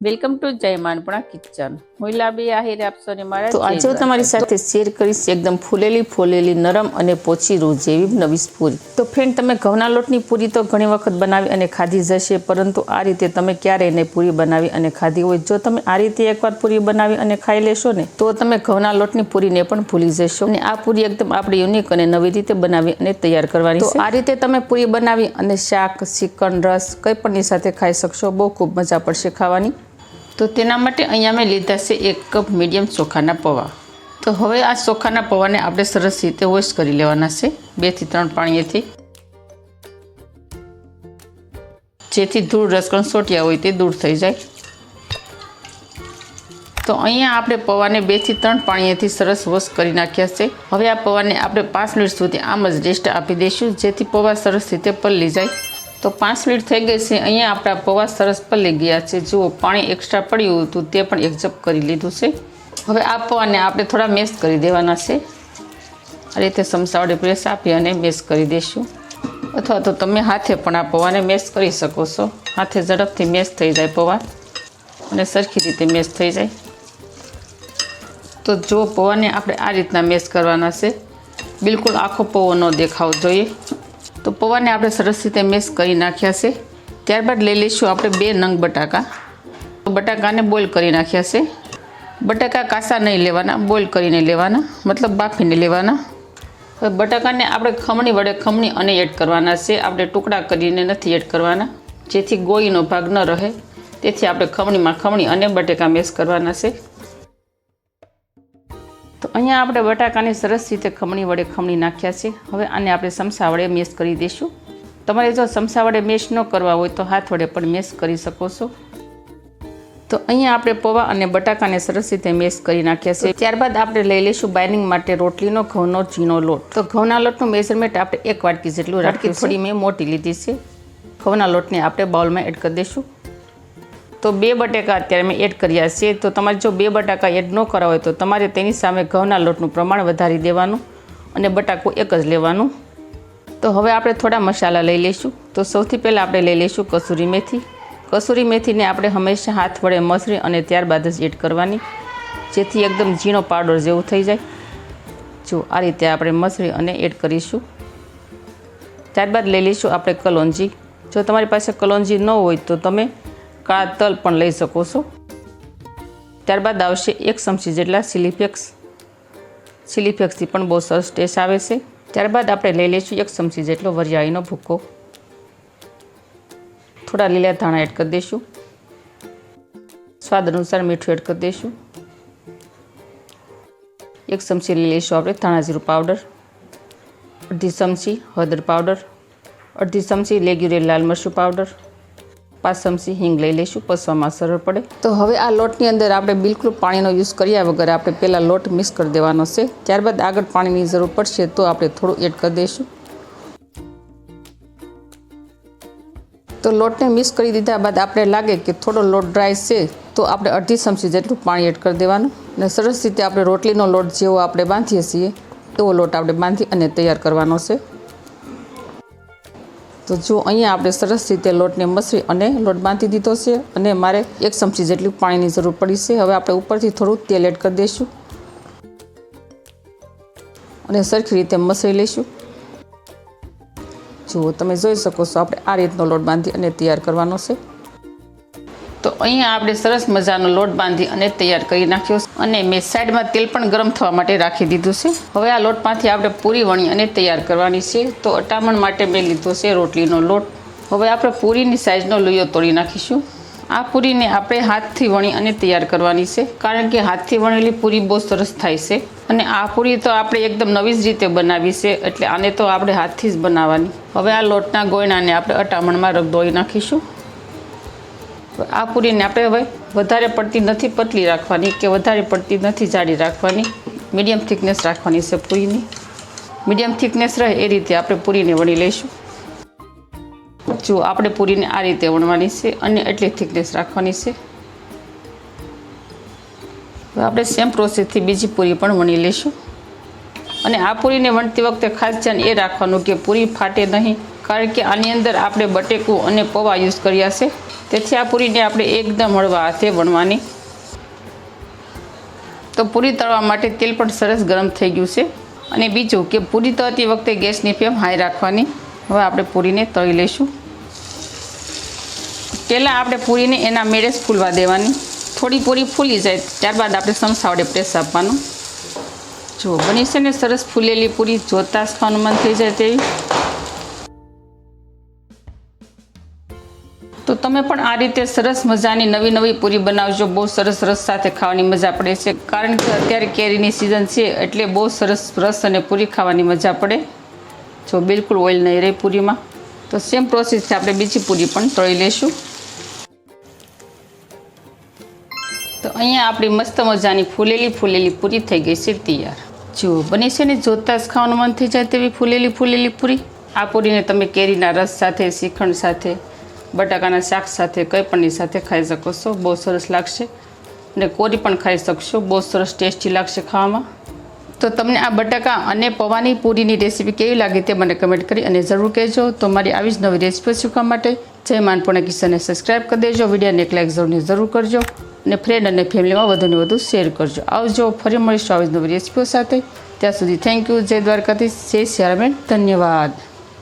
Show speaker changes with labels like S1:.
S1: Welcome to જય માનપણા kitchen હું લાબી આહિર આપશો ને મારા
S2: તો આજે હું તમારી સાથે શેર કરીશ એકદમ ફૂલેલી ફોલેલી નરમ અને પોચી રૂ જેવી નવી પૂરી. તો ફ્રેન્ડ, તમે ઘઉંના લોટની પૂરી તો ઘણી વખત બનાવી અને ખાધી જ હશે, પરંતુ આ રીતે તમે ક્યારેય નહીં પૂરી બનાવી અને ખાધી હોય. જો તમે આ રીતે એકવાર પૂરી બનાવી અને ખાઈ લેશો ને તો તમે ઘઉંના લોટની પૂરીને પણ ભૂલી જશો. અને આ પૂરી એકદમ આપણે યુનિક અને નવી રીતે બનાવી અને તૈયાર કરવાની છે. તો આ રીતે તમે પૂરી બનાવી અને શાક, ચિકન, રસ કંઈ પણની સાથે ખાઈ શકશો. બહુ ખૂબ મજા પડશે ખાવાની. તો તેના માટે અહીંયા મેં લીધા છે 1 કપ મીડિયમ ચોખાના પૌવા. તો હવે આ ચોખાના પૌવાને આપણે સરસ રીતે વોશ કરી લેવાના છે 2 થી 3 પાણીએથી, જેથી ધૂળ રસકણ સોટ્યા હોય તે દૂર થઈ જાય. તો અહીંયા આપણે પૌવાને 2 થી 3 પાણીએથી સરસ વોશ કરી નાખ્યા છે. હવે આ પૌવાને આપણે 5 મિનિટ સુધી આમ જ રેસ્ટ આપી દઈશું, જેથી પૌવા સરસ રીતે પલળી જાય. તો 5 મિનિટ થઈ ગઈ છે. અહીંયા આપણા પૌવા સરસ પલળી ગયા છે. જુઓ, પાણી એક્સ્ટ્રા પડ્યું હતું તે પણ એક્ઝપ કરી લીધું છે. હવે આ પૌવાને આપણે થોડા મેશ કરી દેવાના છે. આ રીતે ચમચા વડે પ્રેસ આપી અને મેશ કરી દઈશું, અથવા તો તમે હાથે પણ આ પૌવાને મેશ કરી શકો છો. હાથે ઝડપથી મેશ થઈ જાય પૌવા અને સરખી રીતે મેશ થઈ જાય. તો જો પૌવાને આપણે આ રીતના મેશ કરવાના છે, બિલકુલ આખો પૌવો ન દેખાવો જોઈએ. તો પૌવાને આપણે સરસ રીતે મેશ કરી નાખ્યા છે. ત્યારબાદ લઈ લઈશું આપણે 2 નંગ બટાકા. બટાકાને બોઇલ કરી નાખ્યા છે. બટાકા કાચા નહીં લેવાના, બોઇલ કરીને લેવાના, મતલબ બાફીને લેવાના. હવે બટાકાને આપણે ખમણી વડે ખમણી અને એડ કરવાના છે. આપણે ટુકડા કરીને નથી એડ કરવાના, જેથી ગોળીનો ભાગ ન રહે. તેથી આપણે ખમણીમાં ખમણી અને બટાકા મેશ કરવાના છે. તો અહીંયા આપણે બટાકાને સરસ રીતે ખમણી વડે ખમણી નાખ્યા છે. હવે આને આપણે ચમચા વડે મેશ કરી દઈશું. તમારે જો ચમચા વડે મેશ ન કરવા હોય તો હાથ વડે પણ મેશ કરી શકો છો. તો અહીંયા આપણે પૌવા અને બટાકાને સરસ રીતે મેશ કરી નાખ્યા છે. ત્યારબાદ આપણે લઈ લઈશું બાઇન્ડિંગ માટે રોટલીનો ઘઉંનો ઝીણો લોટ. તો ઘઉંના લોટનું મેઝરમેન્ટ આપણે 1 વાટકી જેટલું રાખી, થોડી મેં મોટી લીધી છે. ઘઉંના લોટને આપણે બાઉલમાં એડ કરી દઈશું. તો 2 બટાકા અત્યારે મેં એડ કર્યા છે. તો તમારે જો 2 બટાકા એડ ન કરવા હોય તો તમારે તેની સામે ઘઉંના લોટનું પ્રમાણ વધારી દેવાનું અને બટાકું એક જ લેવાનું. તો હવે આપણે થોડા મસાલા લઈ લઈશું. તો સૌથી પહેલાં આપણે લઈ લઈશું કસૂરી મેથી. કસૂરી મેથીને આપણે હંમેશા હાથ વડે મસળી અને ત્યારબાદ જ એડ કરવાની, જેથી એકદમ ઝીણો પાવડર જેવું થઈ જાય. જો આ રીતે આપણે મસળી અને એડ કરીશું. ત્યારબાદ લઈ લઈશું આપણે કલોંજી. જો તમારી પાસે કલોંજી ન હોય તો તમે કાળા તલ પણ લઈ શકો છો. ત્યારબાદ આવશે 1 ચમચી જેટલા ચીલી ફ્લેક્સ. ચીલી ફ્લેક્સથી પણ બહુ સરસ ટેસ્ટ આવે છે. ત્યારબાદ આપણે લઈ લઈશું 1 ચમચી જેટલો વરિયાળીનો ભૂકો. થોડા લીલા ધાણા એડ કરી દઈશું. સ્વાદ અનુસાર મીઠું એડ કરી દઈશું. 1 ચમચી લઈ લઈશું આપણે ધાણા જીરું પાવડર. 1/2 ચમચી હળદર પાવડર. 1/2 ચમચી લેગ્યુરેલ લાલ મરચું પાવડર. 5 ચમચી હિંગ લઈ લઈશું, પસવામાં સરળ પડે. તો હવે આ લોટની અંદર આપણે બિલકુલ પાણીનો યુઝ કર્યા વગર આપણે પહેલાં લોટ મિક્સ કરી દેવાનો છે. ત્યારબાદ આગળ પાણીની જરૂર પડશે તો આપણે થોડું એડ કરી દઈશું. તો લોટને મિક્સ કરી દીધા બાદ આપણે લાગે કે થોડો લોટ ડ્રાય છે તો આપણે 1/2 ચમચી જેટલું પાણી એડ કરી દેવાનું અને સરસ રીતે આપણે રોટલીનો લોટ જેવો આપણે બાંધીએ છીએ એવો લોટ આપણે બાંધી અને તૈયાર કરવાનો છે. તો જો અહીંયા આપણે સરસ રીતે લોટને મસળી અને લોટ બાંધી દીધો છે અને મારે 1 ચમચી જેટલું પાણીની જરૂર પડી છે. હવે આપણે ઉપરથી થોડું તેલ એડ કરી દઈશું અને સરખી રીતે મસળી લઈશું. જુઓ, તમે જોઈ શકો છો આપણે આ રીતનો લોટ બાંધી અને તૈયાર કરવાનો છે. તો અહીંયા આપણે સરસ મજાનો લોટ બાંધી અને તૈયાર કરી નાખ્યો છે અને મેં સાઈડમાં તેલ પણ ગરમ થવા માટે રાખી દીધું છે. હવે આ લોટમાંથી આપણે પૂરી વણી અને તૈયાર કરવાની છે. તો અટામણ માટે મેં લીધો છે રોટલીનો લોટ. હવે આપણે પૂરીની સાઈઝનો લોયો તોડી નાખીશું. આ પૂરીને આપણે હાથથી વણી અને તૈયાર કરવાની છે, કારણ કે હાથથી વણેલી પૂરી બહુ સરસ થાય છે. અને આ પૂરી તો આપણે એકદમ નવી જ રીતે બનાવી છે, એટલે આને તો આપણે હાથથી જ બનાવવાની. હવે આ લોટના ગોયણાને આપણે અટામણમાં રગદોળી નાખીશું. આ પૂરીને આપણે હવે વધારે પડતી નથી પતલી રાખવાની કે વધારે પડતી નથી જાડી રાખવાની, મીડિયમ થિકનેસ રાખવાની છે પૂરીની. મીડિયમ થિકનેસ રહે એ રીતે આપણે પૂરીને વણી લઈશું. જો આપણે પૂરીને આ રીતે વણવાની છે અને એટલી થિકનેસ રાખવાની છે. હવે આપણે સેમ પ્રોસેસથી બીજી પૂરી પણ વણી લઈશું. અને આ પૂરીને વણતી વખતે ખાસ ધ્યાન એ રાખવાનું કે પૂરી ફાટે નહીં, કારણ કે આની અંદર આપણે બટેકું અને પૌવા યુઝ કર્યા છે.
S1: તેથી આ પૂરીને આપણે એકદમ હળવા હાથે વણવાની. તો પૂરી તળવા માટે તેલ પણ સરસ ગરમ થઈ ગયું છે. અને બીજું કે પૂરી તળતી વખતે ગેસની ફ્લેમ હાઈ રાખવાની. હવે આપણે પૂરીને તળી લઈશું. પહેલાં આપણે પૂરીને એના મેળે જ ફૂલવા દેવાની. થોડી પૂરી ફૂલી જાય ત્યારબાદ આપણે સમસા વડે પ્રેસ આપવાનું. જો બની છે ને સરસ ફૂલેલી પૂરી, જોતાં જ ખાવાનું મન થઈ જાય તેવી. તો તમે પણ આ રીતે સરસ મજાની નવી નવી પૂરી બનાવજો. બહુ સરસ રસ સાથે ખાવાની મજા પડે છે. કારણ કે અત્યારે કેરીની સિઝન છે એટલે બહુ સરસ રસ અને પૂરી ખાવાની મજા પડે. જો બિલકુલ ઓઇલ નહીં રહે પૂરીમાં. તો સેમ પ્રોસેસથી આપણે બીજી પૂરી પણ તળી લઈશું. તો અહીંયા આપણી મસ્ત મજાની ફૂલેલી પૂરી થઈ ગઈ છે તૈયાર. જો બની છે ને જોતાં જ ખાવાનું મન થઈ જાય તેવી ફૂલેલી પૂરી. આ પૂરીને તમે કેરીના રસ સાથે, શ્રીખંડ સાથે, બટાકાના શાક સાથે, કંઈ પણની સાથે ખાઈ શકો છો. બહુ સરસ લાગશે. અને કોરી પણ ખાઈ શકશો. બહુ સરસ ટેસ્ટી લાગશે ખાવામાં. તો તમને આ બટાકા અને પૌવાની પૂરીની રેસીપી કેવી લાગી તે મને કમેન્ટ કરી અને જરૂર કહેજો. તો મારી આવી જ નવી રેસીપી શીખવા માટે જય માનપૂર્ણા કિચનને સબસ્ક્રાઈબ કરી દેજો. વિડીયોને એક લાઈક જરૂર કરજો. અને ફ્રેન્ડ અને ફેમિલીમાં વધુને વધુ શેર કરજો. આવજો, ફરી મળીશું આવી જ નવી રેસીપીઓ સાથે. ત્યાં સુધી થેન્ક યુ. જય દ્વારકાધીશ, જય સિયારામ. ધન્યવાદ.